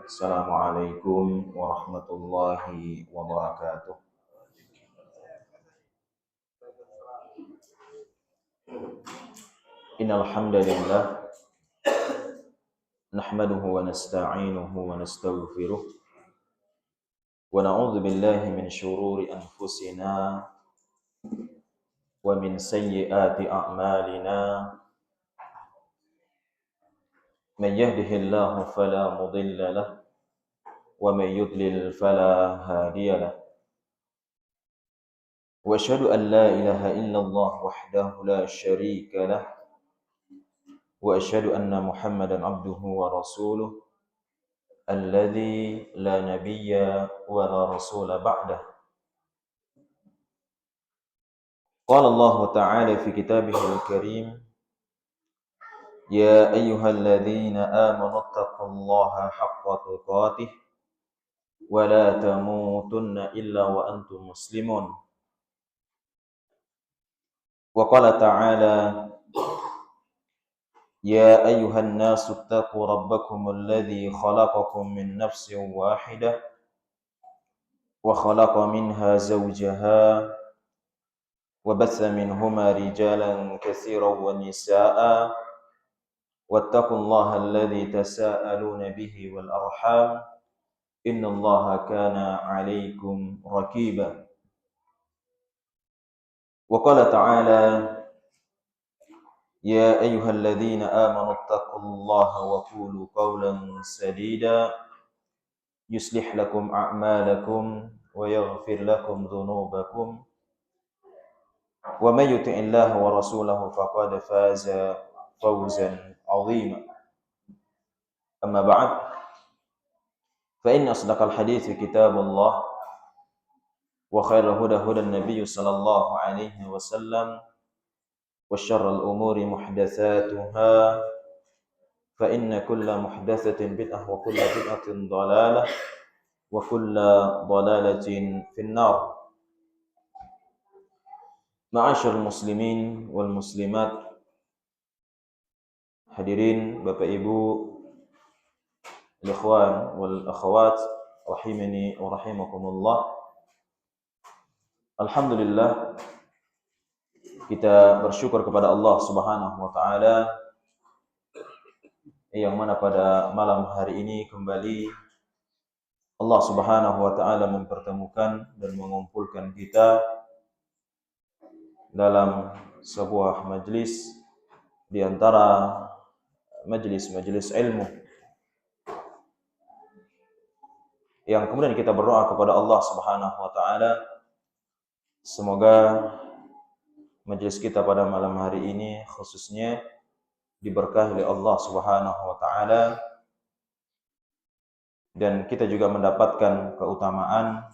Assalamualaikum warahmatullahi wabarakatuh. Innal hamdalillah nahmaduhu wa nasta'inuhu wa nastaghfiruh wa na'udzu billahi min shururi anfusina wa min sayyiati a'malina. Man yahdihillahu fala mudilla lahu wa man yudlil fala hadiya lahu. Wa asyhadu an la ilaha illallah wahdahu la syarika lahu wa asyhadu anna Muhammadan abduhu wa rasuluh alladzi la nabiyya wa la rasula ba'dah. Qala Allah Ta'ala fi kitabihil karim, ya ayyuhalladzina amanu taqullaha haqqa tuqatih wa la tamutunna illa wa antum muslimun. Wa qala ta'ala, ya ayyuhan nasu taqu rabbakumul ladzi khalaqakum min nafsin wahidah wa khalaqa minha zawjaha wa batha minhuma rijalan katsiran wa nisaa'a wattaqullaha alladzi tasaaluna bihi wal arham innallaha kana 'alaikum raqiba. Wa qala ta'ala, ya ayyuhalladzina amanu taqullaha wa qulu qawlan sadida yuslih lakum a'malakum wa yaghfir lakum dhunubakum wa may yuti'illaha wa rasulahu faqad faza fawzan 'azima. Amma ba'd, fa inna asdaqal hadithi kitabullah wa khairal huda hudan nabiy sallallahu alaihi wasallam wa syarrul umuri muhdatsatuha fa inna kulla muhdatsatin bid'ah wa kulla bid'atin dhalalah wa kulla dhalalatin finnar. Ma'asyiral muslimin wal muslimat, hadirin Bapak Ibu, ikhwan wal akhwat, rahimani wa rahimakumullah. Alhamdulillah, kita bersyukur kepada Allah Subhanahu wa taala yang mana pada malam hari ini kembali Allah Subhanahu wa taala mempertemukan dan mengumpulkan kita dalam sebuah majlis di antara majlis-majlis ilmu, yang kemudian kita berdoa kepada Allah Subhanahu wa taala semoga majlis kita pada malam hari ini khususnya diberkahi oleh Allah Subhanahu wa taala dan kita juga mendapatkan keutamaan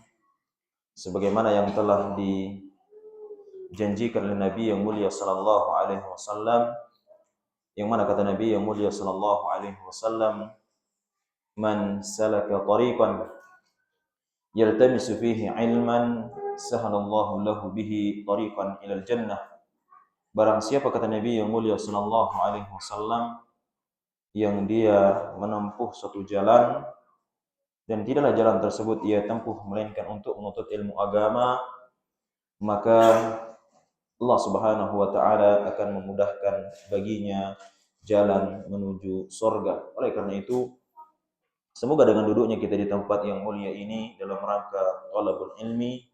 sebagaimana yang telah dijanjikan oleh Nabi yang mulia sallallahu alaihi wasallam, yang mana kata Nabi yang mulia sallallahu alaihi wasallam, man salaka tariqan yaltamisu fihi ilman sahalallahu lahu bihi tariqan ilal jannah. Barang siapa, kata Nabi yang mulia sallallahu alaihi wasallam, yang dia menempuh suatu jalan dan tidaklah jalan tersebut ia tempuh melainkan untuk menuntut ilmu agama, maka Allah Subhanahu wa taala akan memudahkan baginya jalan menuju surga. Oleh karena itu, semoga dengan duduknya kita di tempat yang mulia ini dalam rangka thalabul ilmi,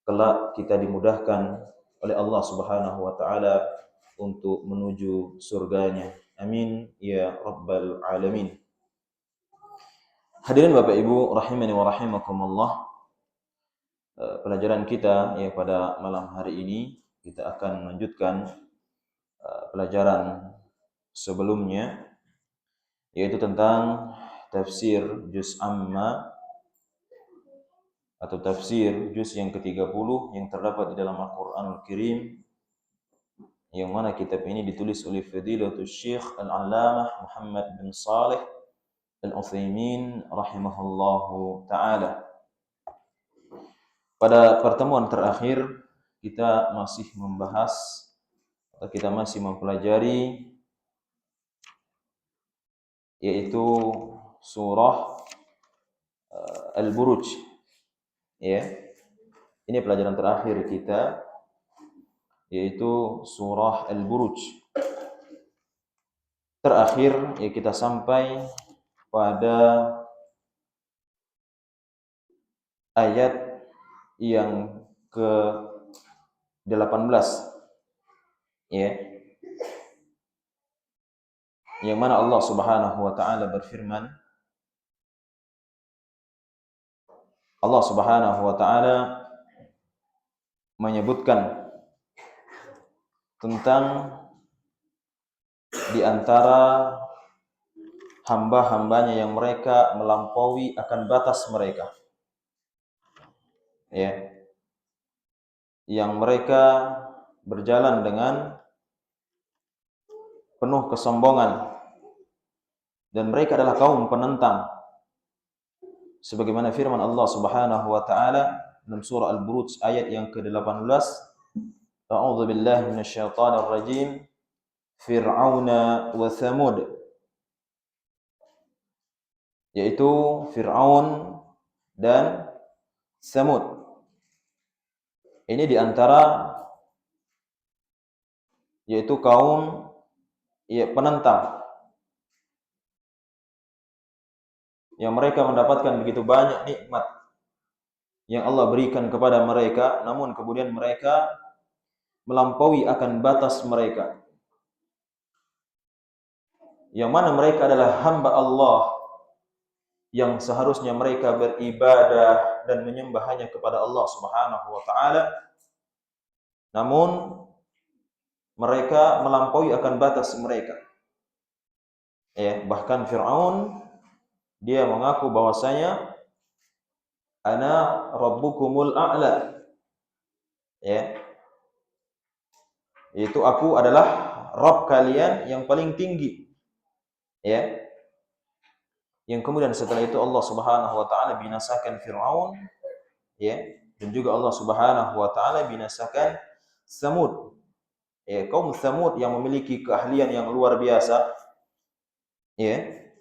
kelak kita dimudahkan oleh Allah Subhanahu wa taala untuk menuju surganya. Amin ya rabbal alamin. Hadirin Bapak Ibu rahimani wa rahimakumullah, pelajaran kita ya pada malam hari ini kita akan melanjutkan pelajaran sebelumnya, yaitu tentang tafsir juz amma atau tafsir juz yang ke-30 yang terdapat di dalam Al-Qur'anul Karim, yang mana kitab ini ditulis oleh Fadilatul Syekh Al-Allamah Muhammad bin Shalih Al-Utsaimin rahimahullahu taala. Pada pertemuan terakhir kita masih membahas atau kita masih mempelajari yaitu surah Al-Buruj. Ya. Ini pelajaran terakhir kita, yaitu surah Al-Buruj. Terakhir ya kita sampai pada ayat yang ke-18, ya. Yang mana Allah Subhanahu wa taala berfirman, Allah Subhanahu wa taala menyebutkan tentang di antara hamba-hambanya yang mereka melampaui akan batas mereka, ya, yang mereka berjalan dengan penuh kesombongan dan mereka adalah kaum penentang, sebagaimana firman Allah Subhanahu wa taala dalam surah Al-Buruj ayat yang ke-18, A'udzu billahi minasyaitonir rajim, Fir'auna wa Thamud, yaitu Fir'aun dan Thamud. Ini diantara yaitu kaum penentang yang mereka mendapatkan begitu banyak nikmat yang Allah berikan kepada mereka, namun kemudian mereka melampaui akan batas mereka, yang mana mereka adalah hamba Allah yang seharusnya mereka beribadah dan menyembah hanya kepada Allah Subhanahu wa taala, namun mereka melampaui akan batas mereka. Ya, bahkan Fir'aun dia mengaku bahwasanya ana rabbukumul a'la. Ya. Itu aku adalah Rabb kalian yang paling tinggi. Ya. Yang kemudian setelah itu Allah Subhanahu wa taala binasakan Fir'aun, ya, dan juga Allah Subhanahu wa taala binasakan Tsamud. Ya, kaum Tsamud yang memiliki keahlian yang luar biasa, ya,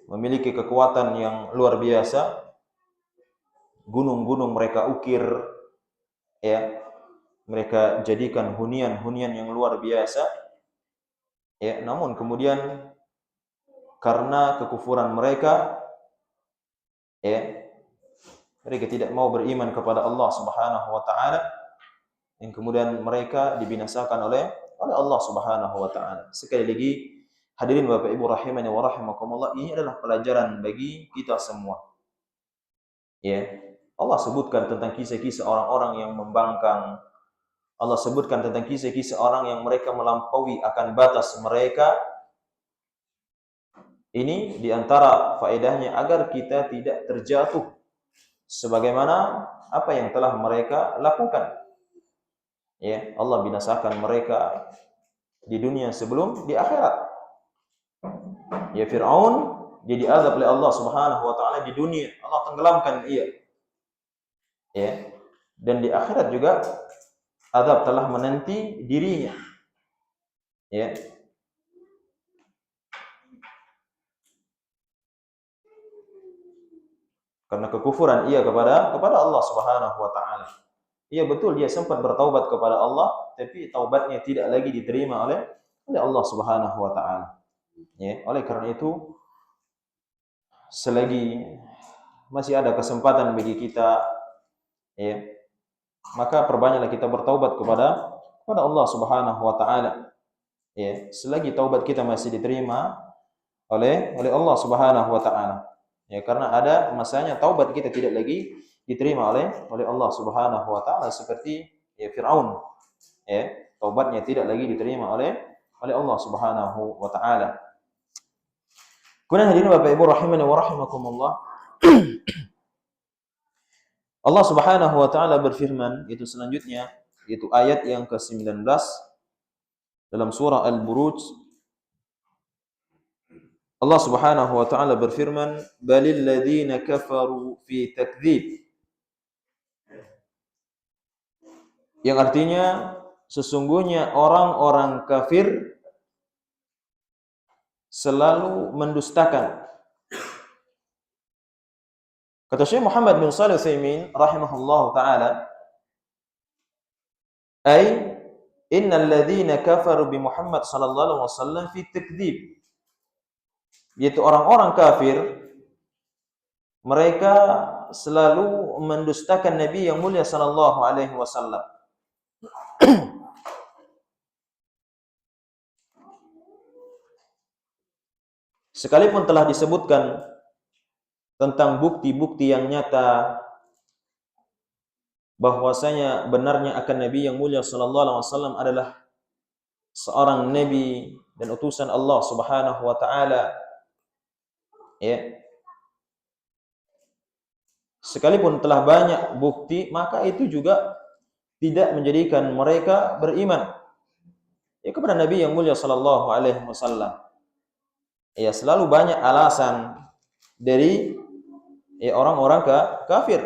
memiliki kekuatan yang luar biasa. Gunung-gunung mereka ukir, ya, mereka jadikan hunian-hunian yang luar biasa, ya, namun kemudian karena kekufuran mereka, ya, mereka tidak mau beriman kepada Allah Subhanahu wa taala, yang kemudian mereka dibinasakan oleh Allah Subhanahu wa taala. Sekali lagi, hadirin Bapak Ibu rahimani wa rahimakumullah, ini adalah pelajaran bagi kita semua. Ya, Allah sebutkan tentang kisah-kisah orang-orang yang membangkang. Allah sebutkan tentang kisah-kisah orang yang mereka melampaui akan batas mereka. Ini diantara faedahnya agar kita tidak terjatuh sebagaimana apa yang telah mereka lakukan. Ya, Allah binasakan mereka di dunia sebelum di akhirat. Ya, Fir'aun dia diazab oleh Allah Subhanahu wa taala di dunia, Allah tenggelamkan ia. Ya. Dan di akhirat juga azab telah menanti dirinya. Ya. Karena kekufuran ia kepada Allah Subhanahu wa taala. Iya betul, dia sempat bertaubat kepada Allah, tapi taubatnya tidak lagi diterima oleh Allah Subhanahu wa taala. Ya, oleh karena itu selagi masih ada kesempatan bagi kita, ya, maka perbanyaklah kita bertaubat kepada Allah Subhanahu wa taala. Ya, selagi taubat kita masih diterima oleh Allah Subhanahu wa taala. Ya, karena ada masanya taubat kita tidak lagi diterima oleh Allah Subhanahu wa taala, seperti ya Firaun. Ya, taubatnya tidak lagi diterima oleh Allah Subhanahu wa taala. Kemudian hadirin Bapak Ibu rahimani wa rahimakumullah, Allah Subhanahu wa taala berfirman itu selanjutnya, yaitu ayat yang ke-19 dalam surah Al-Buruj. Allah Subhanahu wa taala berfirman, balil ladzina kafaru fi takdzib. Yang artinya sesungguhnya orang-orang kafir selalu mendustakan. Kata Syekh Muhammad bin Shalih Al-Utsaimin rahimahullahu taala, "Ai innal ladzina kafaru bi Muhammad sallallahu alaihi wasallam fi takdzib." Yaitu orang-orang kafir, mereka selalu mendustakan Nabi yang mulia sallallahu alaihi wasallam. Sekalipun telah disebutkan tentang bukti-bukti yang nyata bahwasanya benarnya akan Nabi yang mulia sallallahu alaihi wasallam adalah seorang nabi dan utusan Allah Subhanahu wa taala, ya. Sekalipun telah banyak bukti, maka itu juga tidak menjadikan mereka beriman ya kepada Nabi yang mulia sallallahu alaihi wasallam. Ya, selalu banyak alasan dari orang-orang kafir.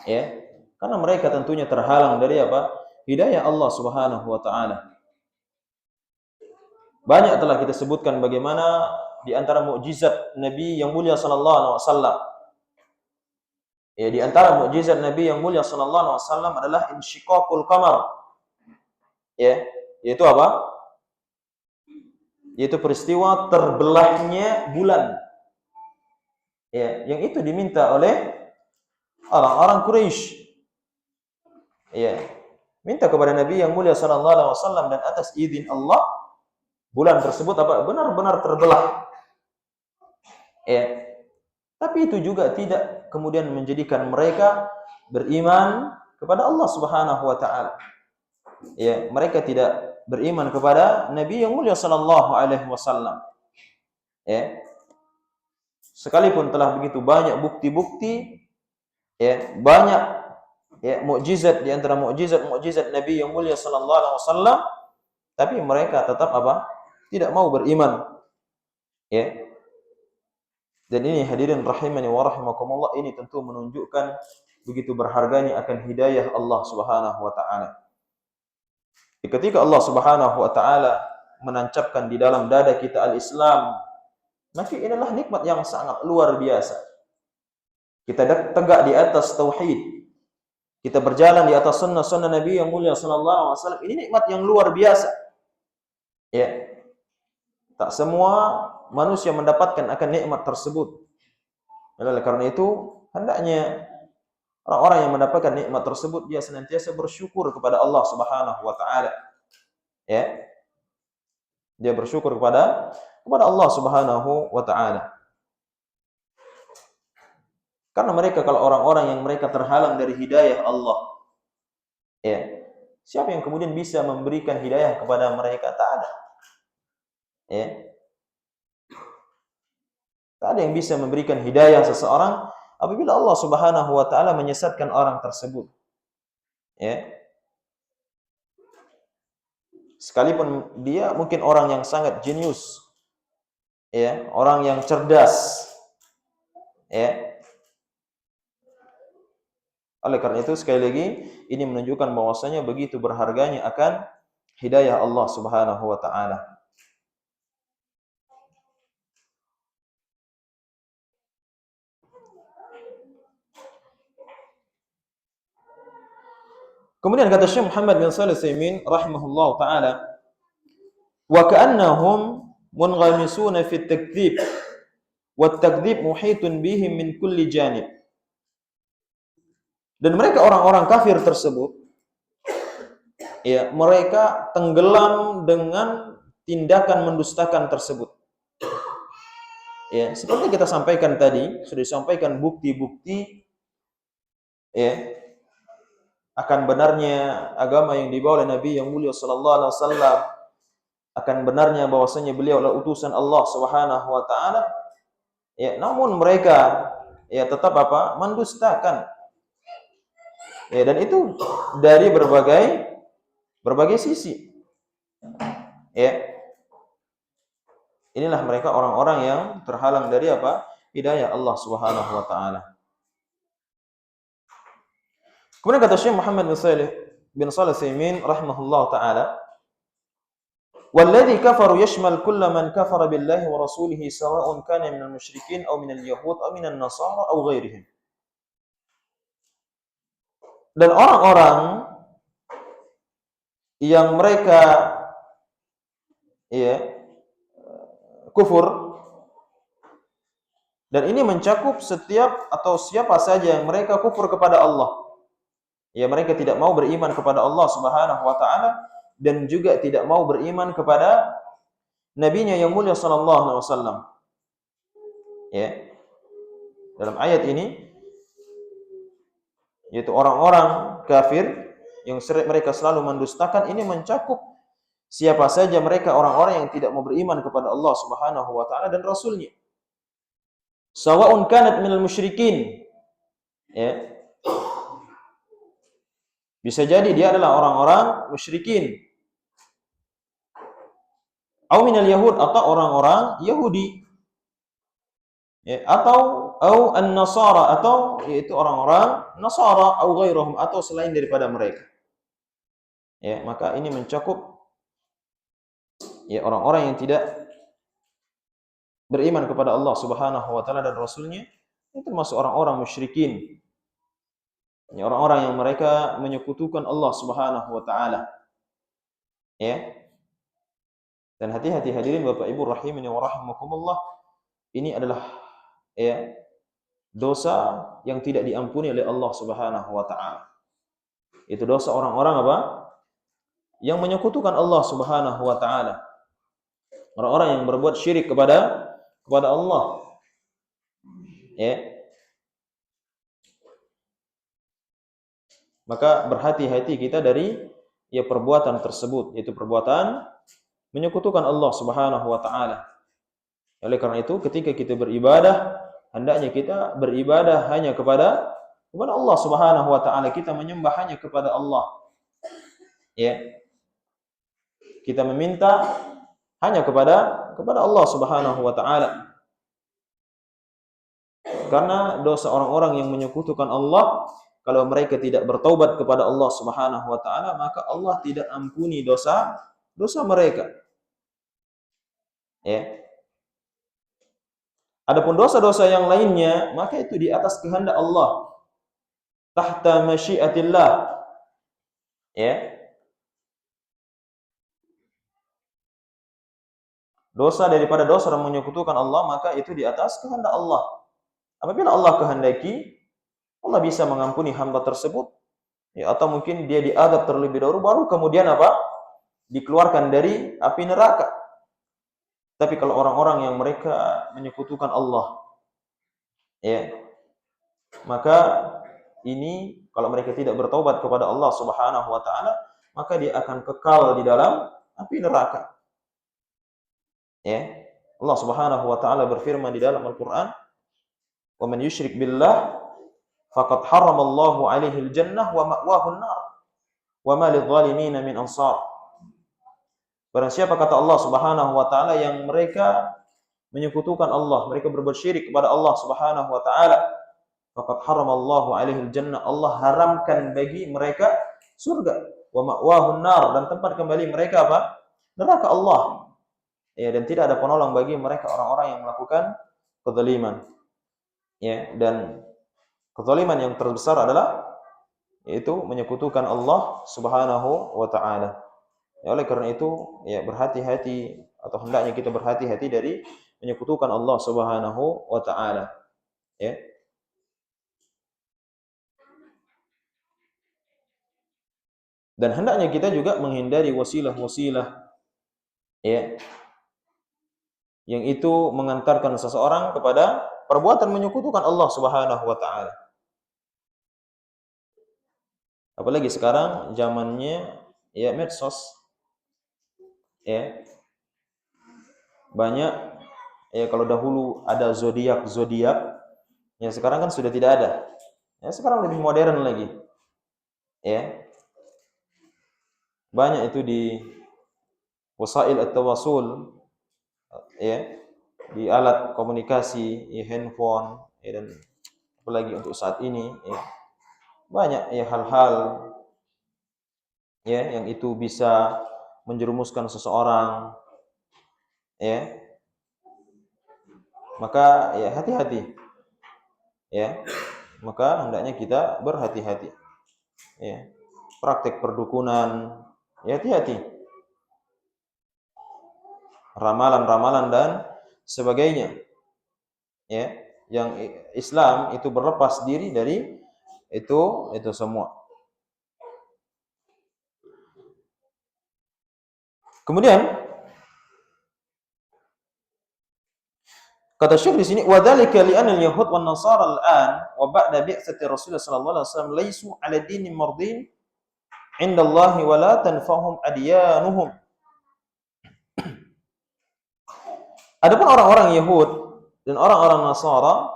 Ya, karena mereka tentunya terhalang dari apa? Hidayah Allah Subhanahu wa taala. Banyak telah kita sebutkan bagaimana di antara mukjizat Nabi yang mulia sallallahu alaihi wasallam. Ya, di antara mukjizat Nabi yang mulia sallallahu alaihi wasallam adalah insyiqaqul qamar. Ya, yaitu apa? Yaitu peristiwa terbelahnya bulan. Ya, yang itu diminta oleh orang-orang Quraisy. Ya, minta kepada Nabi yang mulia sallallahu alaihi wasallam, dan atas izin Allah bulan tersebut apa? Benar-benar terbelah. Ya. Tapi itu juga tidak kemudian menjadikan mereka beriman kepada Allah Subhanahu wa taala. Ya, mereka tidak beriman kepada Nabi yang mulia sallallahu alaihi wasallam. Ya. Sekalipun telah begitu banyak bukti-bukti, ya, banyak ya mukjizat di antara mukjizat Nabi yang mulia sallallahu alaihi wasallam, tapi mereka tetap apa? Tidak mau beriman. Ya. Dan ini hadirin rahimani wa rahimakumullah, ini tentu menunjukkan begitu berharganya akan hidayah Allah Subhanahu wa taala. Ketika Allah Subhanahu wa taala menancapkan di dalam dada kita al-Islam, maka inilah nikmat yang sangat luar biasa. Kita tegak di atas tauhid. Kita berjalan di atas sunnah-sunnah Nabi yang mulia sallallahu alaihi wasallam. Ini nikmat yang luar biasa. Ya. Tak semua manusia mendapatkan akan nikmat tersebut. Oleh karena itu, hendaknya orang-orang yang mendapatkan nikmat tersebut dia senantiasa bersyukur kepada Allah Subhanahu wa taala. Ya. Dia bersyukur kepada Allah Subhanahu wa taala. Karena mereka, kalau orang-orang yang mereka terhalang dari hidayah Allah, ya, siapa yang kemudian bisa memberikan hidayah kepada mereka? Tak ada. Ya. Tak ada yang bisa memberikan hidayah seseorang apabila Allah Subhanahu wa taala menyesatkan orang tersebut. Ya. Sekalipun dia mungkin orang yang sangat jenius, ya, orang yang cerdas, ya. Oleh karena itu sekali lagi ini menunjukkan bahwasanya begitu berharganya akan hidayah Allah Subhanahu wa taala. Kemudian kata Syekh Muhammad bin Shalih Al-Utsaimin rahimahullahu taala, wa ka'annahum munghamisuna fi at-takdzib wa at-takdzib muhitun bihim min kulli janib. Dan mereka orang-orang kafir tersebut, ya, mereka tenggelam dengan tindakan mendustakan tersebut. Ya, seperti kita sampaikan tadi, sudah disampaikan bukti-bukti, ya, akan benarnya agama yang dibawa oleh Nabi yang mulia sallallahu alaihi wasallam, akan benarnya bahwasanya beliau adalah utusan Allah Subhanahu wa taala. Ya, namun mereka ya tetap apa? Mendustakan. Ya, dan itu dari berbagai sisi. Ya. Inilah mereka orang-orang yang terhalang dari apa? Hidayah Allah Subhanahu wa taala. Kemudian kata Syekh Muhammad bin Shalih Al-Utsaimin rahimahullahu taala, Walladzi kafaru yashmal kulla man kafara billahi wa rasulihi sawa'un kana minal musyrikin aw minal yahud aw minan nasara aw ghairihim. Dan orang-orang yang mereka ya kufur, dan ini mencakup setiap atau siapa saja yang mereka kufur kepada Allah. Ya, mereka tidak mau beriman kepada Allah Subhanahu wa taala dan juga tidak mau beriman kepada nabinya yang mulia sallallahu alaihi wasallam. Ya. Dalam ayat ini yaitu orang-orang kafir yang mereka selalu mendustakan, ini mencakup siapa saja mereka, orang-orang yang tidak mau beriman kepada Allah Subhanahu wa taala dan rasulnya. Sawa'un kanat minal musyrikin. Ya. Bisa jadi dia adalah orang-orang musyrikin. Atau minal yahud, atau orang-orang Yahudi. Ya, atau an-nasara, atau yaitu orang-orang Nasara, atau ghairuhum, atau selain daripada mereka. Ya, maka ini mencakup ya orang-orang yang tidak beriman kepada Allah Subhanahu wa taala dan rasulnya, itu termasuk orang-orang musyrikin. Ya, orang-orang yang mereka menyekutukan Allah Subhanahu wa taala. Ya. Dan hati-hati hadirin Bapak Ibu rahimani wa rahimakumullah, ini adalah ya dosa yang tidak diampuni oleh Allah Subhanahu wa taala. Itu dosa orang-orang apa? Yang menyekutukan Allah Subhanahu wa taala. Orang-orang yang berbuat syirik kepada Allah. Ya. Maka berhati-hati kita dari ya perbuatan tersebut, yaitu perbuatan menyekutukan Allah Subhanahu wa taala. Oleh karena itu, ketika kita beribadah, hendaknya kita beribadah hanya kepada Allah Subhanahu wa taala. Kita menyembah hanya kepada Allah. Ya. Kita meminta hanya kepada Allah Subhanahu wa taala. Karena dosa orang-orang yang menyekutukan Allah, kalau mereka tidak bertaubat kepada Allah Subhanahu wa taala, maka Allah tidak ampuni dosa mereka. Ya. Adapun dosa-dosa yang lainnya, maka itu di atas kehendak Allah. Tahta masyiatillah. Ya. Dosa daripada dosa yang menyekutukan Allah, maka itu di atas kehendak Allah. Apabila Allah kehendaki, Allah bisa mengampuni hamba tersebut. Ya, atau mungkin dia diazab terlebih dahulu, baru kemudian apa? Dikeluarkan dari api neraka. Tapi kalau orang-orang yang mereka menyekutukan Allah, ya, maka ini kalau mereka tidak bertaubat kepada Allah Subhanahu wa taala, maka dia akan kekal di dalam api neraka. Ya. Allah Subhanahu wa taala berfirman di dalam Al-Qur'an, "Wa man yusyrik billah faqad haramallahu 'alaihi al-jannah wa ma'wahu an-nar wa ma lidh-dhalimin min ansar." Barang siapa, kata Allah Subhanahu wa taala, yang mereka menyekutukan Allah, mereka berbuat syirik kepada Allah Subhanahu wa taala, faqad haramallahu 'alaihi al-jannah, Allah haramkan bagi mereka surga, wa ma'wahu an-nar, dan tempat kembali mereka apa? Neraka Allah. Ya, dan tidak ada penolong bagi mereka orang-orang yang melakukan kezaliman. Ya, dan kezaliman yang terbesar adalah yaitu menyekutukan Allah Subhanahu wa taala. Ya, oleh karena itu, ya berhati-hati, atau hendaknya kita berhati-hati dari menyekutukan Allah Subhanahu wa taala. Ya. Dan hendaknya kita juga menghindari wasilah-wasilah ya yang itu mengantarkan seseorang kepada perbuatan menyekutukan Allah Subhanahu wa taala. Apalagi sekarang zamannya ya medsos. Ya. Banyak ya, kalau dahulu ada zodiak, ya sekarang kan sudah tidak ada. Ya, sekarang lebih modern lagi. Ya. Banyak itu di wasail at-tawasul, ya, di alat komunikasi, ya, handphone, ya, dan apalagi untuk saat ini, ya, banyak ya hal-hal ya yang itu bisa menjerumuskan seseorang, ya, maka ya hati-hati, ya, maka hendaknya kita berhati-hati, ya, praktek perdukunan, ya hati-hati, ramalan-ramalan dan sebagainya, ya, yang Islam itu berlepas diri dari itu semua. Kemudian kata Syekh di sini, wa dzalika li anna al-yahud wan nasara al-an wa ba'da bi'tsati Rasulullah sallallahu alaihi wasallam laisu 'ala dinin mardin 'inda Allah wa la tanfa'hum adyanuhum. Adapun orang-orang Yahud dan orang-orang Nasara,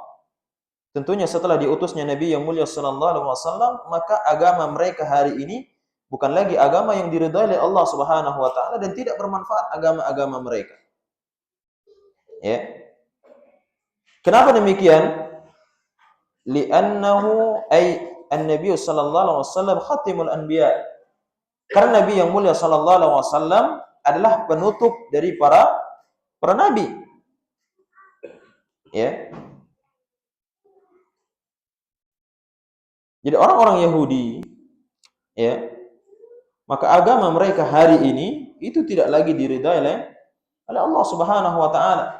tentunya setelah diutusnya Nabi yang mulia sallallahu alaihi wasallam, maka agama mereka hari ini bukan lagi agama yang diridhai oleh Allah Subhanahu wa taala dan tidak bermanfaat agama-agama mereka. Ya. Kenapa demikian? Li'annahu ay an-nabiy sallallahu alaihi wasallam khatimul anbiya. Karena Nabi yang mulia sallallahu alaihi wasallam adalah penutup dari para nabi. Ya. Jadi orang-orang Yahudi, ya, maka agama mereka hari ini itu tidak lagi diridai oleh Allah Subhanahu wa taala.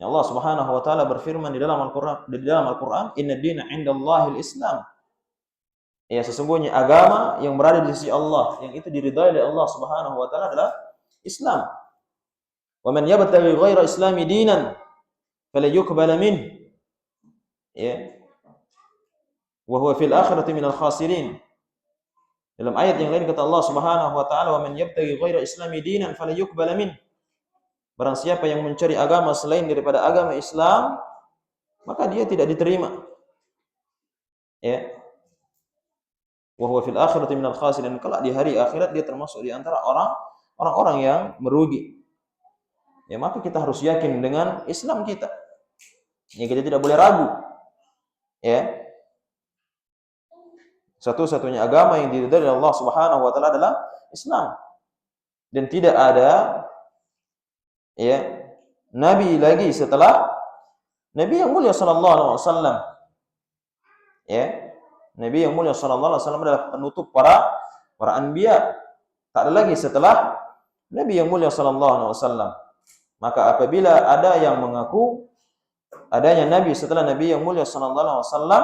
Ya, Allah Subhanahu wa taala berfirman di dalam Al-Qur'an, "Inna dina 'indallahil Islam." Ya, sesungguhnya agama yang berada di sisi Allah, yang itu diridai oleh Allah Subhanahu wa taala adalah Islam. Wa man yabtaghi ghaira islami dinan fala yuqbala min. Ya. Wa huwa fil akhirati minal khasirin. Dalam ayat yang lain kata Allah Subhanahu wa taala, "Wa man yabtaghi ghaira islami dinan fala yuqbala min." Barang siapa yang mencari agama selain daripada agama Islam, maka dia tidak diterima. Ya. Wa huwa fil akhirati minal khasirin. Kelak di hari akhirat dia termasuk di antara orang-orang yang merugi. Ya, maka kita harus yakin dengan Islam kita. Ya, kita tidak boleh ragu. Ya. Satu-satunya agama yang diridhai oleh Allah Subhanahu wa taala adalah Islam. Dan tidak ada, ya, nabi lagi setelah Nabi yang mulia sallallahu alaihi wasallam. Ya. Nabi yang mulia sallallahu alaihi wasallam adalah penutup para anbiya. Tak ada lagi setelah Nabi yang mulia sallallahu alaihi wasallam. Maka apabila ada yang mengaku adanya nabi setelah Nabi yang mulia sallallahu alaihi wasallam,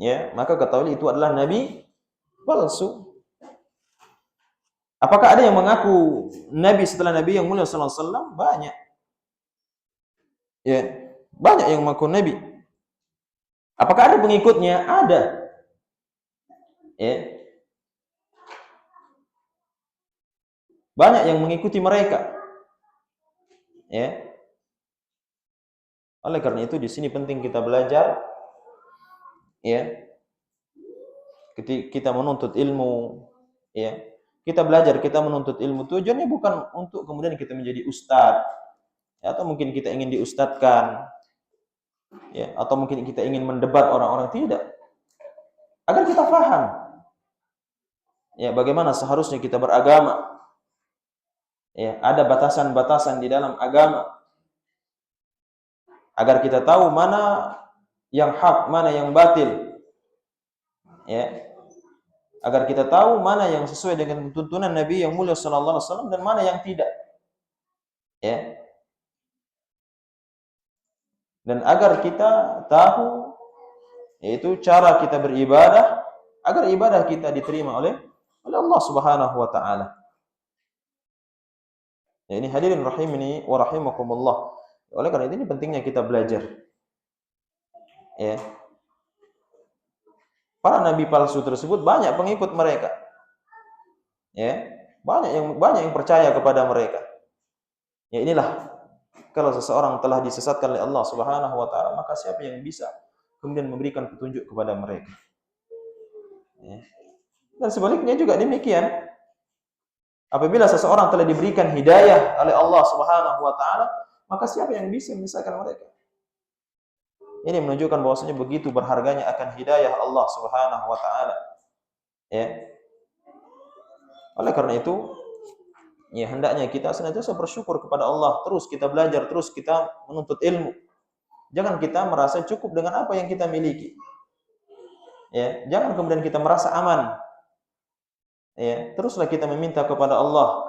ya, maka ketahui itu adalah nabi palsu. Apakah ada yang mengaku nabi setelah Nabi yang mulia sallallahu alaihi wasallam? Banyak. Ya, banyak yang mengaku nabi. Apakah ada pengikutnya? Ada. Ya. Banyak yang mengikuti mereka. Ya. Oleh karena itu di sini penting kita belajar, ya. Ketika kita menuntut ilmu, ya. Kita belajar, kita menuntut ilmu, tujuannya bukan untuk kemudian kita menjadi ustadz, ya, atau mungkin kita ingin diustadkan, ya, atau mungkin kita ingin mendebat orang-orang, tidak. Agar kita paham, ya, bagaimana seharusnya kita beragama. Ya, ada batasan-batasan di dalam agama. Agar kita tahu mana yang hak, mana yang batil. Ya. Agar kita tahu mana yang sesuai dengan tuntunan Nabi yang mulia sallallahu alaihi wasallam dan mana yang tidak. Ya. Dan agar kita tahu yaitu cara kita beribadah agar ibadah kita diterima oleh Allah Subhanahu wa taala. Ya, ini hadirin rahimani wa rahimakumullah. Oleh karena itu ini pentingnya kita belajar. Ya. Para nabi palsu tersebut banyak pengikut mereka. Ya, banyak yang percaya kepada mereka. Ya, inilah kalau seseorang telah disesatkan oleh Allah Subhanahu wa taala, maka siapa yang bisa kemudian memberikan petunjuk kepada mereka? Ya. Dan sebaliknya juga demikian. Apabila seseorang telah diberikan hidayah oleh Allah Subhanahu wa taala, maka siapa yang bisa menyesatkan mereka? Ini menunjukkan bahwasanya begitu berharganya akan hidayah Allah Subhanahu wa taala. Ya. Oleh karena itu, ya hendaknya kita senantiasa bersyukur kepada Allah, terus kita belajar, terus kita menuntut ilmu. Jangan kita merasa cukup dengan apa yang kita miliki. Ya, jangan kemudian kita merasa aman. Ya, teruslah kita meminta kepada Allah.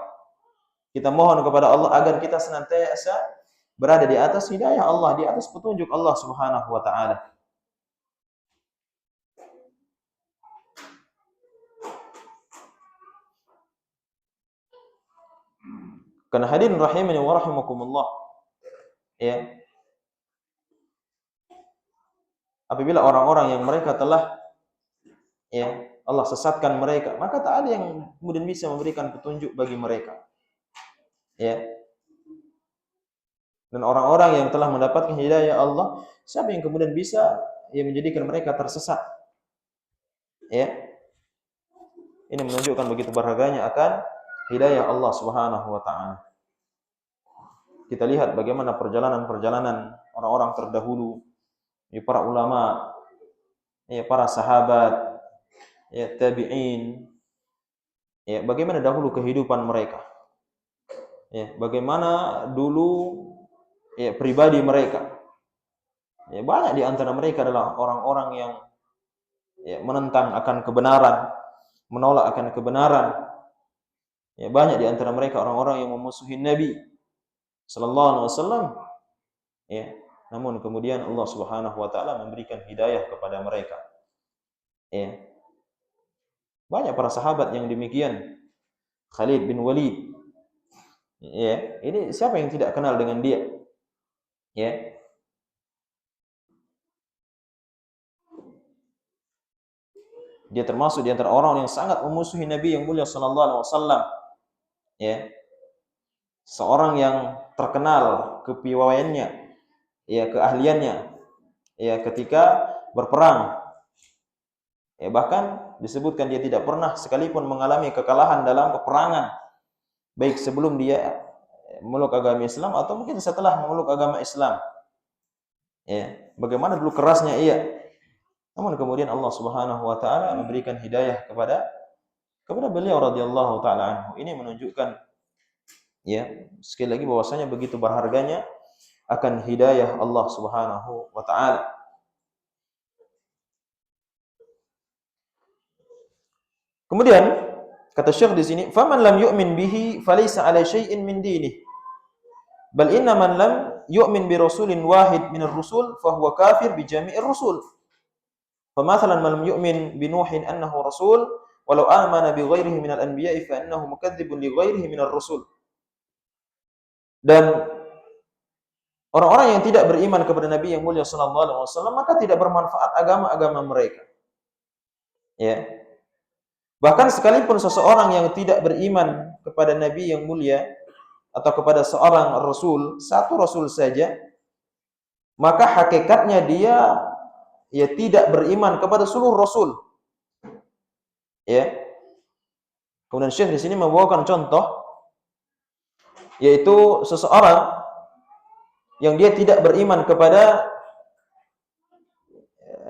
Kita mohon kepada Allah agar kita senantiasa berada di atas hidayah Allah, di atas petunjuk Allah Subhanahu wa taala. Karena hadirin rahimani wa rahimakumullah, ya, apabila orang-orang yang mereka telah, ya, Allah sesatkan mereka, maka tak ada yang kemudian bisa memberikan petunjuk bagi mereka. Ya. Dan orang-orang yang telah mendapatkan hidayah Allah, siapa yang kemudian bisa menjadikan mereka tersesat? Ya. Ini menunjukkan begitu berharganya akan hidayah Allah Subhanahu wa taala. Kita lihat bagaimana perjalanan-perjalanan orang-orang terdahulu, para ulama, para sahabat, tabi'in, bagaimana dahulu kehidupan mereka. Bagaimana dulu pribadi mereka. Banyak di antara mereka adalah orang-orang yang menentang akan kebenaran, menolak akan kebenaran. Banyak di antara mereka orang-orang yang memusuhi Nabi sallallahu alaihi wasallam. Namun kemudian Allah Subhanahu wa taala memberikan hidayah kepada mereka. Banyak para sahabat yang demikian. Khalid bin Walid. Ini siapa yang tidak kenal dengan dia? Dia termasuk di antara orang yang sangat memusuhi Nabi yang mulia sallallahu alaihi wasallam. Seorang yang terkenal kepiawaiannya, keahliannya, ketika berperang. Bahkan disebutkan dia tidak pernah sekalipun mengalami kekalahan dalam peperangan, baik sebelum dia memeluk agama Islam atau mungkin setelah memeluk agama Islam. Bagaimana dulu kerasnya ia. Namun kemudian Allah Subhanahu wa taala memberikan hidayah kepada beliau radhiyallahu taala anhu. Ini menunjukkan sekali lagi bahwasanya begitu berharganya akan hidayah Allah Subhanahu wa taala. Kemudian kata Syekh di sini, "Faman lam yu'min bihi falaysa 'ala syai'in min dinihi. Bal inna man lam yu'min bi rasulin wahid min ar-rusul fa huwa kafir bi jami'ir rusul. فمثلا من لم يؤمن بنوح أنه رسول ولو آمن بغيره من الأنبياء فإنه مكذب لغيره من الرسول." Dan orang-orang yang tidak beriman kepada Nabi yang mulia sallallahu alaihi wasallam maka tidak bermanfaat agama-agama mereka. Bahkan sekalipun seseorang yang tidak beriman kepada Nabi yang mulia atau kepada seorang rasul, satu rasul saja, maka hakikatnya dia tidak beriman kepada seluruh rasul. Kemudian Syekh di sini membawakan contoh, yaitu seseorang yang dia tidak beriman kepada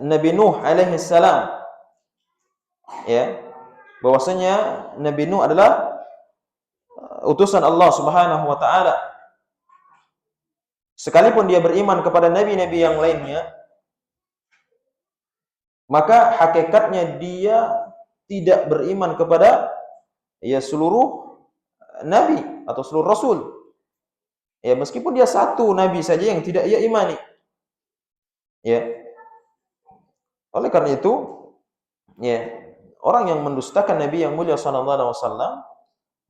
Nabi Nuh alaihi salam. Bahwasanya Nabi Nuh adalah utusan Allah Subhanahu wa taala. Sekalipun dia beriman kepada nabi-nabi yang lainnya, maka hakikatnya dia tidak beriman kepada seluruh nabi atau seluruh rasul. Meskipun dia satu nabi saja yang tidak ia imani. Oleh karena itu, orang yang mendustakan Nabi yang mulia sallallahu alaihi wasallam,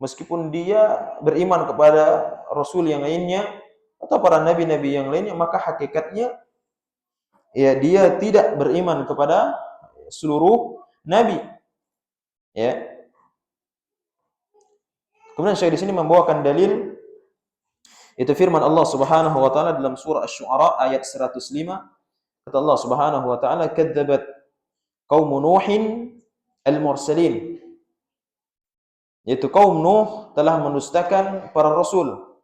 meskipun dia beriman kepada rasul yang lainnya atau para nabi-nabi yang lainnya, maka hakikatnya dia tidak beriman kepada seluruh nabi. Kemudian Syekh di sini membawakan dalil, itu firman Allah Subhanahu wa taala dalam surah Asy-Syu'ara ayat 105. Kata Allah Subhanahu wa taala, "Kadzdzabat qaum Nuhin al-mursalin." Yaitu kaum Nuh telah mendustakan para rasul.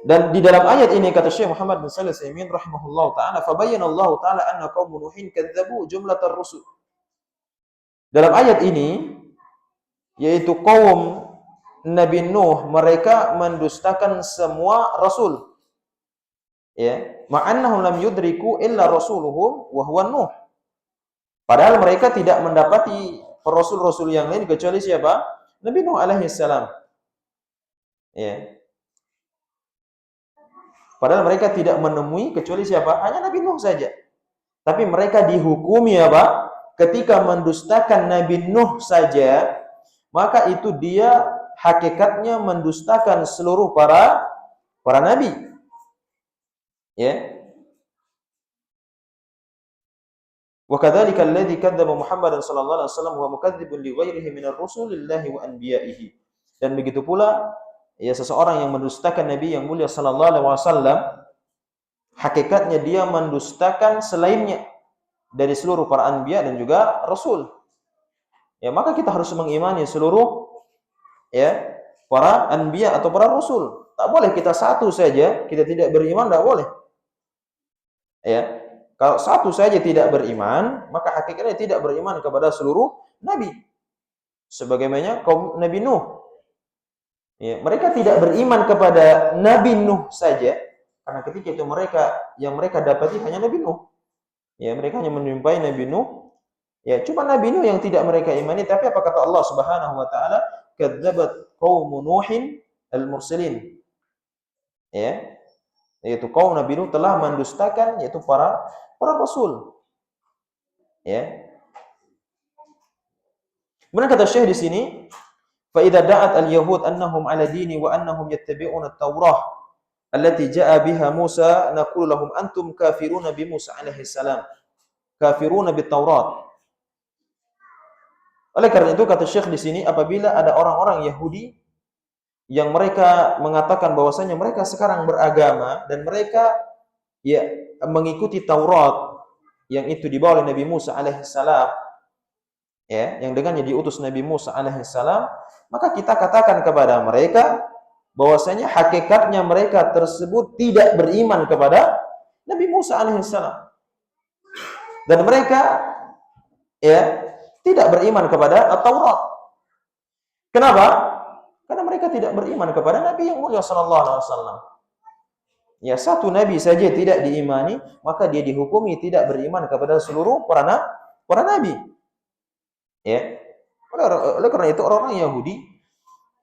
Dan di dalam ayat ini kata Syekh Muhammad bin Shalih Al-Utsaimin rahimahullahu taala, "Fabayyana Allah taala anna qaum Nuhin kadzdzabu jumlatar rusul." Dalam ayat ini yaitu kaum Nabi Nuh mereka mendustakan semua rasul. Ya, ma'annahum lam yudriku illa rasuluhum wa huwa Nuh. Padahal mereka tidak mendapati rasul-rasul yang lain kecuali siapa? Nabi Nuh alaihi salam. Ya. Padahal mereka tidak menemui kecuali siapa? Hanya Nabi Nuh saja. Tapi mereka dihukumi apa? Ketika mendustakan Nabi Nuh saja, maka itu dia hakikatnya mendustakan seluruh para nabi. Ya. Wa kadzalika alladzi kadzdzaba Muhammadan sallallahu alaihi wasallam wa mukadzdzibun li ghairihi minar rusulillahi wa anbiya'ihi. Dan begitu pula ya seseorang yang mendustakan Nabi yang mulia sallallahu alaihi wasallam, hakikatnya dia mendustakan selainnya dari seluruh para anbiya dan juga rasul. Ya, maka kita harus mengimani seluruh ya para anbiya atau para rasul. Tak boleh kita satu saja kita tidak beriman, tak boleh. Ya. Kalau satu saja tidak beriman, maka hakikatnya tidak beriman kepada seluruh nabi. Sebagaimana kaum Nabi Nuh. Ya, mereka tidak beriman kepada Nabi Nuh saja, karena ketika itu mereka dapati hanya Nabi Nuh. Ya, mereka hanya menjumpai Nabi Nuh. Ya, cuma Nabi Nuh yang tidak mereka imani, tapi apa kata Allah Subhanahu wa taala? Kadzdzabat qaum Nuhin al-mursalin. Ya. Yaitu kaum Nabi Nuh telah mendustakan yaitu para rasul. Ya. Kemudian kata Syekh di sini, fa idza da'at al-yahud annahum 'ala dini wa annahum yattabi'una at-taurah allati ja'a biha Musa naqulu lahum antum kafiruna bi Musa alaihi salam. Kafiruna bit-Taurat. Oleh karena itu kata Syekh di sini, apabila ada orang-orang Yahudi yang mereka mengatakan bahwasanya mereka sekarang beragama dan mereka ya mengikuti Taurat yang itu dibawa oleh Nabi Musa alaihissalam, ya, yang dengannya diutus Nabi Musa alaihissalam, maka kita katakan kepada mereka bahwasanya hakikatnya mereka tersebut tidak beriman kepada Nabi Musa alaihissalam. Dan mereka ya tidak beriman kepada Taurat. Kenapa? Karena mereka tidak beriman kepada Nabi yang mulia sallallahu alaihi wasallam. Ya, satu nabi saja tidak diimani, maka dia dihukumi tidak beriman kepada seluruh para nabi. Ya. Oleh karena itu orang-orang Yahudi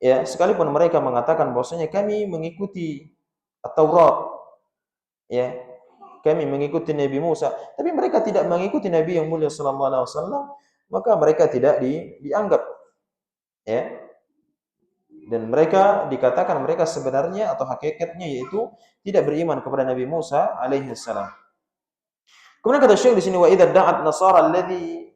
ya, sekalipun mereka mengatakan bahwasanya kami mengikuti Taurat, ya, kami mengikuti Nabi Musa, tapi mereka tidak mengikuti Nabi yang mulia sallallahu alaihi wasallam, maka mereka tidak dianggap, ya. Dan mereka dikatakan mereka sebenarnya atau hakikatnya yaitu tidak beriman kepada Nabi Musa alaihi salam. Kemudian kata Syekh di sini, wa idza da'at nasara alladhi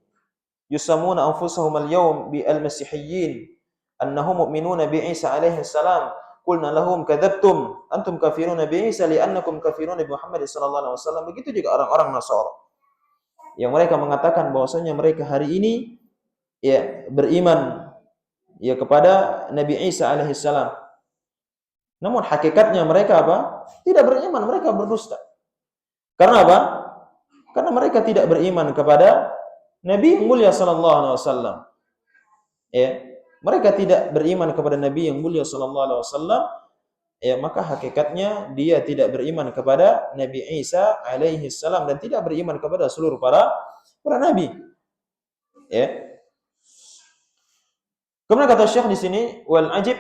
yusammuna anfusahum al-yawm bi al-masihiyyin annahum mu'minuna bi Isa alaihi salam, qulna lahum kadzabtum antum kafiruna bi Isa li'annakum kafiruna bi Muhammad sallallahu alaihi wasallam. Begitu juga orang-orang Nasara yang mereka mengatakan bahwasanya mereka hari ini ya beriman ya kepada Nabi Isa alaihissalam. Namun hakikatnya mereka apa? Tidak beriman, mereka berdusta. Karena apa? Karena mereka tidak beriman kepada Nabi yang mulia sallallahu alaihi wasallam. Ya, mereka tidak beriman kepada Nabi yang mulia sallallahu alaihi wasallam, ya, maka hakikatnya dia tidak beriman kepada Nabi Isa alaihissalam dan tidak beriman kepada seluruh para nabi. Ya. Kemudian kata Syekh di sini, wal ajab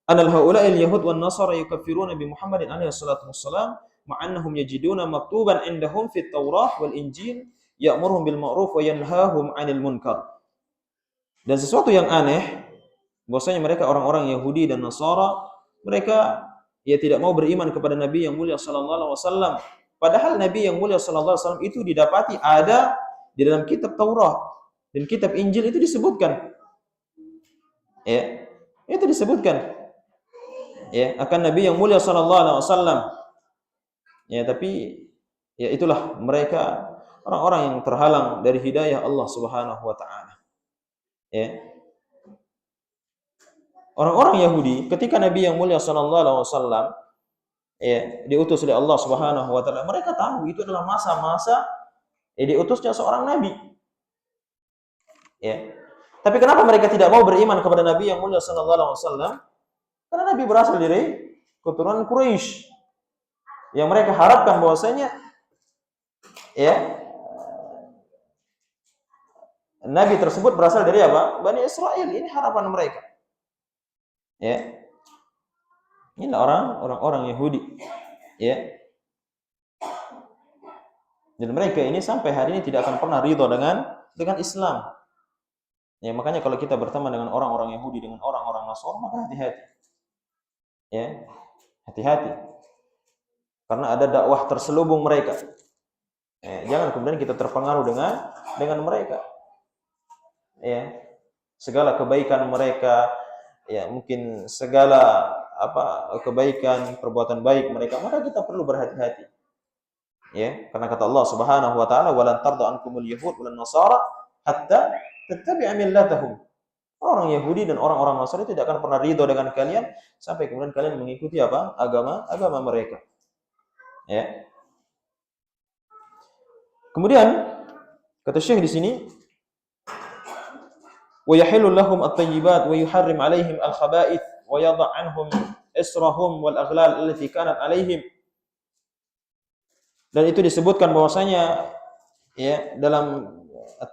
anal haula'il yahud wan nasara yukaffiruna bi Muhammadin alaihi salatu wassalam ma'annahum yajiduna maktuban indahum fit Taurah wal Injil ya'muruhum bil ma'ruf wa yanhahum 'anil munkar. Dan sesuatu yang aneh bahwasanya mereka orang-orang Yahudi dan Nasara mereka ya tidak mau beriman kepada Nabi yang mulia sallallahu alaihi wasallam, padahal Nabi yang mulia sallallahu alaihi wasallam itu didapati ada di dalam kitab Taurat dan kitab Injil itu disebutkan. Ya, itu disebutkan. Ya, akan Nabi yang mulia sallallahu alaihi wasallam. Ya, tapi ya itulah mereka orang-orang yang terhalang dari hidayah Allah Subhanahu wa taala. Ya. orang-orang Yahudi ketika Nabi yang mulia sallallahu alaihi wasallam diutus oleh Allah Subhanahu wa taala, mereka tahu itu adalah masa-masa diutusnya seorang nabi. Ya. Tapi kenapa mereka tidak mau beriman kepada Nabi yang mulia sallallahu alaihi wasallam? Karena Nabi berasal dari keturunan Quraisy. Yang mereka harapkan bahwasanya Nabi tersebut berasal dari apa? Bani Israel. Ini harapan mereka. Ya. Ini orang-orang Yahudi. Ya. Dan mereka ini sampai hari ini tidak akan pernah ridho dengan Islam. Ya, makanya kalau kita berteman dengan orang-orang Yahudi, dengan orang-orang Nasrani, maka hati-hati. Ya. Hati-hati. Karena ada dakwah terselubung mereka. Jangan kemudian kita terpengaruh dengan mereka. Ya. Segala kebaikan mereka, ya mungkin segala kebaikan, perbuatan baik mereka, maka kita perlu berhati-hati. Ya, karena kata Allah Subhanahu wa taala, "Walan tarda ankumul yahud walan nasara hatta tattabi'a millatahum." Orang Yahudi dan orang-orang Nasrani tidak akan pernah ridho dengan kalian sampai kemudian kalian mengikuti agama mereka. Ya. Kemudian kata Syekh di sini, "Wa yahillu lahum at-thayyibat wa yuharrim 'alaihim al-khaba'ith wa yadha' 'anhum israhum wal aghlal allati kanat 'alaihim." Dan itu disebutkan bahwasanya ya dalam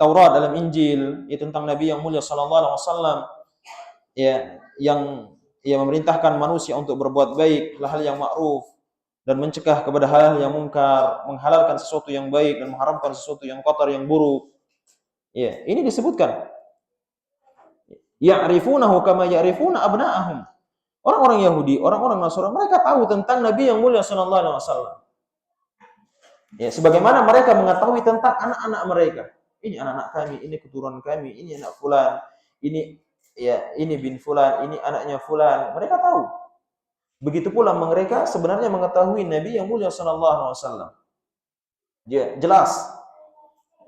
Taurat, dalam Injil, itu tentang Nabi yang mulia sallallahu alaihi wasallam ya yang memerintahkan manusia untuk berbuat baik, hal-hal yang ma'ruf dan mencegah kepada hal-hal yang mungkar, menghalalkan sesuatu yang baik dan mengharamkan sesuatu yang kotor, yang buruk. Ya, ini disebutkan. Ya'rifunahu kama ya'rifuna abna'ahum. Orang-orang Yahudi, orang-orang Nasrani, mereka tahu tentang Nabi yang mulia sallallahu alaihi wasallam. Ya, sebagaimana mereka mengetahui tentang anak-anak mereka. Ini anak-anak kami, ini keturunan kami, ini anak fulan, ini bin fulan, ini anaknya fulan. Mereka tahu. Begitu pula mereka sebenarnya mengetahui Nabi yang mulia sallallahu alaihi wasallam. Ya, jelas.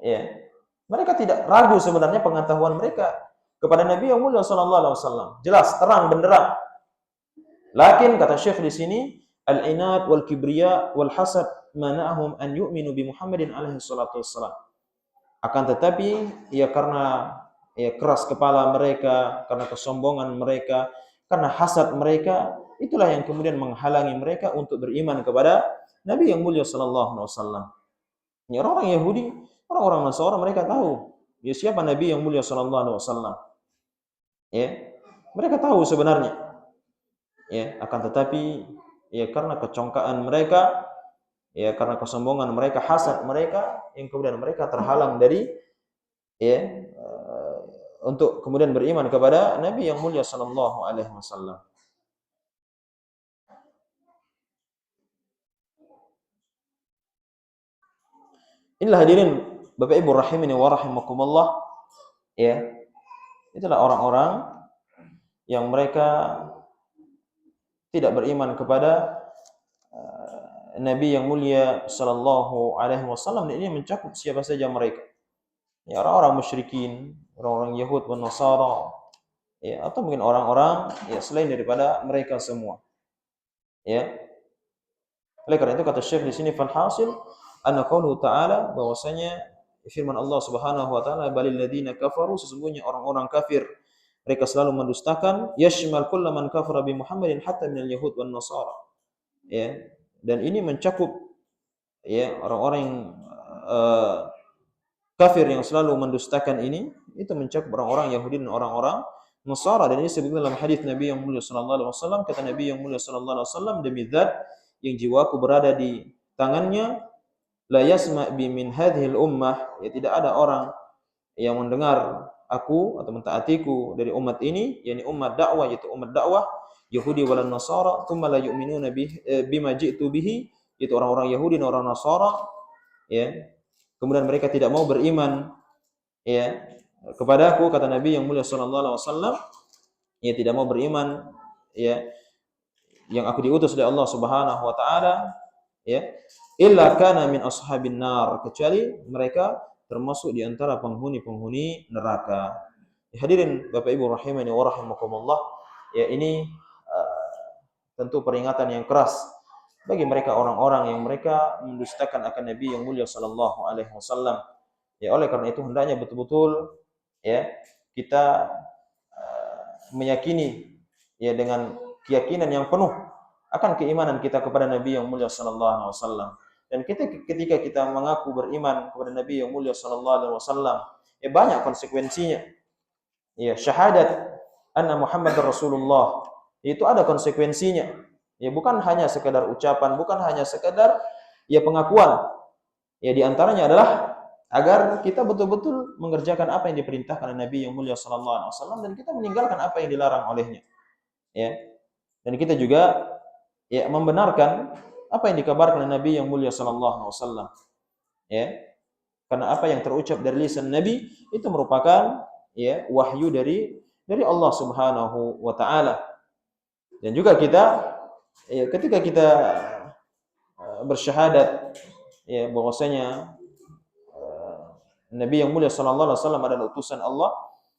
Ya. Mereka tidak ragu sebenarnya pengetahuan mereka kepada Nabi yang mulia sallallahu alaihi wasallam. Jelas, terang benderang. Lakin kata Syekh di sini, al-inad wal kibriya wal hasad mana'ahum an yu'minu bi Muhammadin alaihi salatu wassalam. Akan tetapi karena keras kepala mereka, karena kesombongan mereka, karena hasad mereka, itulah yang kemudian menghalangi mereka untuk beriman kepada Nabi yang mulia sallallahu alaihi wasallam. Ya, orang Yahudi, orang-orang Nasrani mereka tahu ya siapa Nabi yang mulia sallallahu alaihi wasallam. Ya, mereka tahu sebenarnya. Ya, akan tetapi karena kecongkaan mereka, karena kesombongan mereka, hasad mereka, yang kemudian mereka terhalang dari untuk kemudian beriman kepada Nabi yang mulia sallallahu alaihi wasallam. Inilah hadirin Bapak Ibu rahimani wa rahimakumullah, itulah orang-orang yang mereka tidak beriman kepada Nabi yang mulia sallallahu alaihi wasallam. Dan ini mencakup siapa saja mereka. Ya, orang-orang musyrikin, orang-orang Yahud dan Nasara, atau mungkin orang-orang selain daripada mereka semua. Ya. Oleh karena itu kata Syekh di sini, fal hasil anna qauluhu ta'ala, bahwasanya firman Allah Subhanahu wa taala, balil ladzina kafaru, sesungguhnya orang-orang kafir mereka selalu mendustakan, yashmal kullu man kafara bi Muhammadin hatta minal yahud wan nasara. Ya. Dan ini mencakup orang-orang yang kafir yang selalu mendustakan ini, itu mencakup orang-orang Yahudi dan orang-orang Nasara. Dan ini sebutkan dalam hadis Nabi yang mulia sallallahu alaihi wasallam, kata Nabi yang mulia sallallahu alaihi wasallam, demi zat yang jiwaku berada di tangannya, la yasma' bi min hadhil ummah, tidak ada orang yang mendengar aku atau mentaatiku dari umat ini, yakni umat dakwah, yaitu umat dakwah Yahudi wal Nasara, tsumma la yu'minuna bima ji'tu bihi, itu orang-orang Yahudi dan orang Nasara, kemudian mereka tidak mau beriman kepadaku, kata Nabi yang mulia sallallahu alaihi wasallam, tidak mau beriman yang aku diutus oleh Allah Subhanahu wa taala, illa kana min ashabin nar, kecuali mereka termasuk di antara penghuni-penghuni neraka. Hadirin Bapak Ibu rahimani wa rahimakumullah, ya ini tentu peringatan yang keras bagi mereka orang-orang yang mereka mendustakan akan Nabi yang mulia sallallahu alaihi wasallam. Ya oleh karena itu hendaknya betul-betul ya kita meyakini ya dengan keyakinan yang penuh akan keimanan kita kepada Nabi yang mulia sallallahu alaihi wasallam. Dan ketika kita mengaku beriman kepada Nabi yang mulia sallallahu alaihi wasallam, ya banyak konsekuensinya. Ya, syahadat anna Muhammadar Rasulullah itu ada konsekuensinya. Ya bukan hanya sekedar ucapan, bukan hanya sekedar ya pengakuan. Ya di antaranya adalah agar kita betul-betul mengerjakan apa yang diperintahkan oleh Nabi yang mulia sallallahu alaihi wasallam dan kita meninggalkan apa yang dilarang olehnya. Ya. Dan kita juga ya membenarkan apa yang dikabarkan oleh Nabi yang mulia sallallahu alaihi wasallam. Ya. Karena apa yang terucap dari lisan Nabi itu merupakan ya wahyu dari Allah Subhanahu wa taala. Dan juga kita ya ketika kita bersyahadat ya bahwasanya Nabi yang mulia sallallahu alaihi wasallam adalah utusan Allah,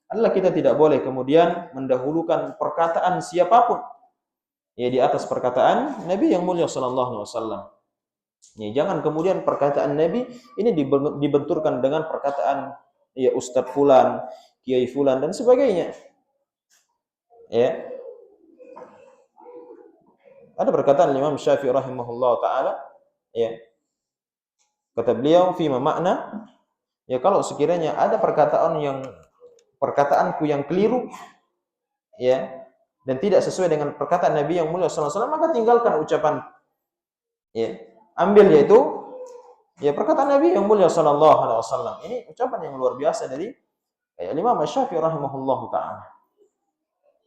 adalah kita tidak boleh kemudian mendahulukan perkataan siapapun ya di atas perkataan Nabi yang mulia sallallahu alaihi wasallam. Ya, jangan kemudian perkataan Nabi ini dibenturkan dengan perkataan ya Ustadz fulan, Kiai fulan dan sebagainya. Ya. Ada perkataan Imam Syafi'i rahimahullah taala ya. Kata beliau fi makna ya kalau sekiranya ada perkataanku yang keliru ya dan tidak sesuai dengan perkataan Nabi yang mulia sallallahu alaihi wasallam maka tinggalkan ucapan ya. Ambil yaitu ya perkataan Nabi yang mulia sallallahu alaihi wasallam. Ini ucapan yang luar biasa dari Imam Syafi'i rahimahullahu taala.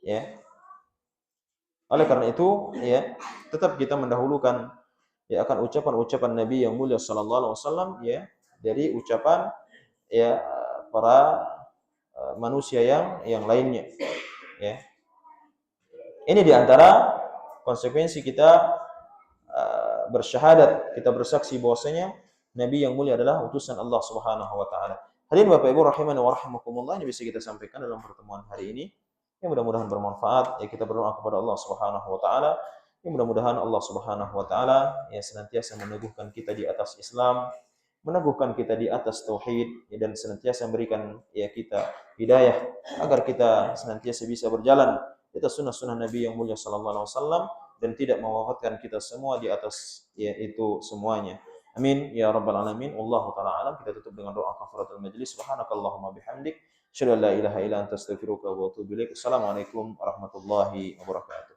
Ya. Oleh karena itu, ya, tetap kita mendahulukan ya akan ucapan-ucapan Nabi yang mulia sallallahu alaihi wasallam ya dari ucapan ya para manusia yang lainnya. Ya. Ini di antara konsekuensi kita bersyahadat, kita bersaksi bahwasanya Nabi yang mulia adalah utusan Allah Subhanahu wa taala. Hadirin Bapak Ibu rahimani wa rahimakumullah, ini bisa kita sampaikan dalam pertemuan hari ini. Ya mudah-mudahan bermanfaat. Ya kita berdoa kepada Allah Subhanahu wa taala. Ya mudah-mudahan Allah Subhanahu wa taala ya senantiasa meneguhkan kita di atas Islam, meneguhkan kita di atas tauhid ya, dan senantiasa memberikan ya kita hidayah agar kita senantiasa bisa berjalan di atas sunnah-sunnah Nabi yang mulia sallallahu alaihi wasallam dan tidak mewafatkan kita semua di atas ya itu semuanya. Amin ya rabbal alamin. Wallahu taala alam. Kita tutup dengan doa kafaratul majlis. Subhanakallahumma bihamdik, asyhadu an la ilaha illa anta astaghfiruka wa atubu ilaik. Assalamualaikum warahmatullahi wabarakatuh.